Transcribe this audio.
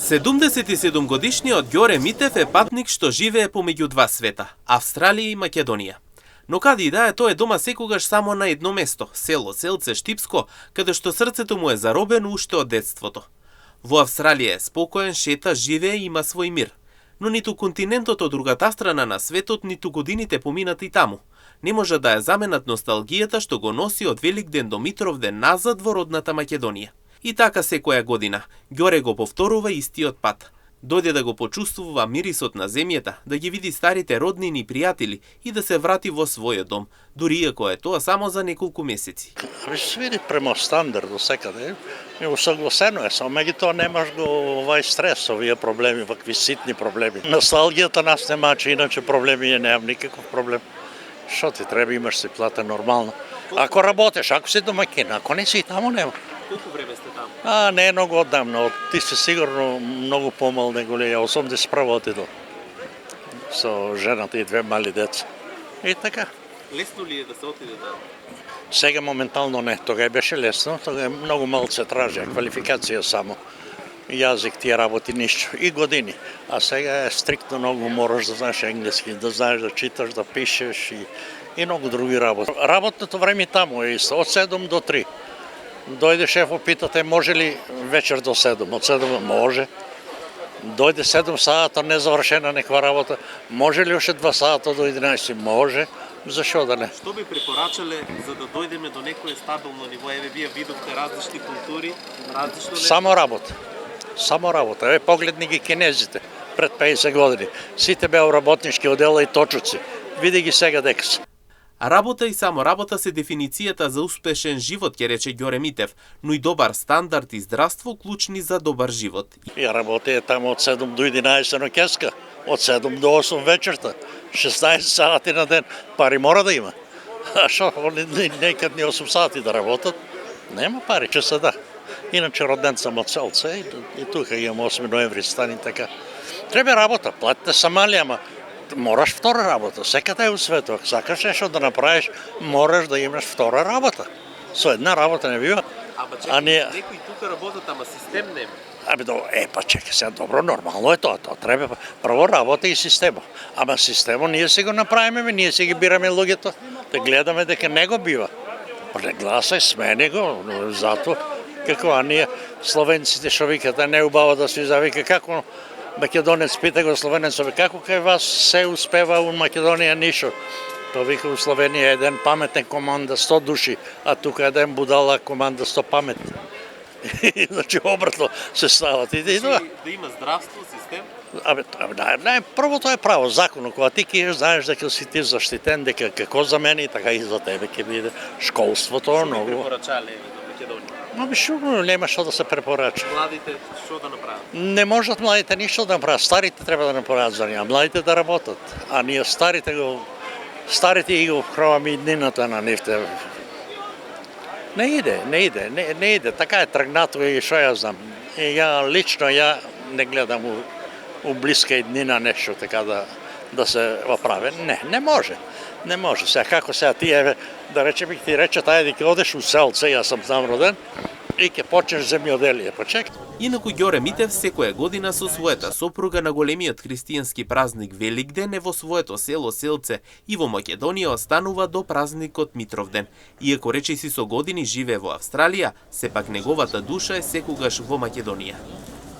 77-годишниот Ѓоре Митев е патник што живее помеѓу два света – Австралија и Македонија. Но каде и да е, тој е дома секогаш само на едно место – село Селце Штипско, каде што срцето му е заробено уште од детството. Во Австралија е спокоен, шета, живее и има свој мир. Но ниту континентот од другата страна на светот, ниту годините поминати таму не може да ја заменат носталгијата што го носи од Великден до Митровден назад во родната Македонија. И така секоја година, Ѓоре го повторува истиот пат. Дојде да го почувствува мирисот на земјата, да ги види старите роднини и пријатели и да се врати во својот дом, дури иако е тоа само за неколку месеци. Свири према стандард до секаде. И усогласено е, само меѓутоа немаш го овај стрес, овие проблеми, вакви ситни проблеми. Носталгијата нас не мачи, иначе проблеми немам никаков проблем. Што ти треба, имаш си плата нормално. Ако работеш, ако си домаќин, ако не си таму нема. Колку време сте таму? Не е многу одамно, ти си сигурно многу помал него ли, 81 отидов. Со жената и две мали деца. И така. Лесно ли е да се отиде таму? Сега моментално не, тога беше лесно, тога многу малку се тражи, квалификација само. Јазик тие работи ништо и години. А сега е стриктно многу мораш да знаеш енглески, да знаеш да читаш, да пишеш и многу други работи. Работното време таму е исто, од 7 до 3. Дојде шефот, питате може ли вечер до 7, од 7 може. Дојде 7 сата, незавршена неква работа, може ли уште 2 сата до 11, може. Зашо да не? Што би препорачале за да дојдеме до некое стабилно ниво? Еве вие видовте различни култури, различно Само работа. Само работа. Еве погледни ги кинезите пред 50 години. Сите беа работнички одела и точуци. Види ги сега дека се. Работа и само работа се дефиницијата за успешен живот, ќе рече Ѓоре Митев, но и добар стандард и здравство клучни за добар живот. Ја работеја таму од 7 до 11 на кеска, од 7 до 8 вечерта, 16 сати на ден. Пари мора да има. А шо, некад ни 8 сати да работат, нема пари, че се да. Иначе роден сам од Селце и тука имам 8 ноември стани така. Треба работа, платите са мали, ама мораш втора работа. Секаде е у светот. Ако сакаш нешто да направиш, мораш да имаш втора работа. Со една работа не бива. Некои тука работат, ама систем нема. Па чекай сега, добро, нормално е тоа. Тоа треба прво работа и система. Ама система ние си го направиме, ние си ги бираме луѓето, да гледаме дека не го бива. Не гласај, смени го, затоа како ние словенците што викат, не е убаво да се завика како македонец пита го словенецови, како кај вас се успева у Македонија ништо? Тоа вика у Словенија еден паметен команда 100 души, а тука еден будала команда 100 паметни. Значи обратно се стават и тоа. Да има здравство, систем? Прво тоа е право, законно, кога ти ќе знаеш дека си ти заштитен, дека како за мене и така и за тебе ќе биде школството многу. Што би препорачале до Македонија? Шо нема што да се препорача. Младите што да направат? Не можат младите ништо да направат, старите треба да направат за ние, младите да работат. А ние старите ги обхраваме иднината на нивте. Не иде, така е тргнато и шо ја знам. И лично не гледам у блиска иднина нешто така да се оправи. Не може. Сега како сега ти да речеме ти рече тај дека одеш у Селце, јас сум там роден, и ќе почнеш земјоделие. Па чек. Инаку Ѓоре Митев секоја година со својата сопруга на големиот христијански празник Великден е во своето село Селце и во Македонија останува до празникот Митровден. Иако речиси со години живее во Австралија, сепак неговата душа е секогаш во Македонија.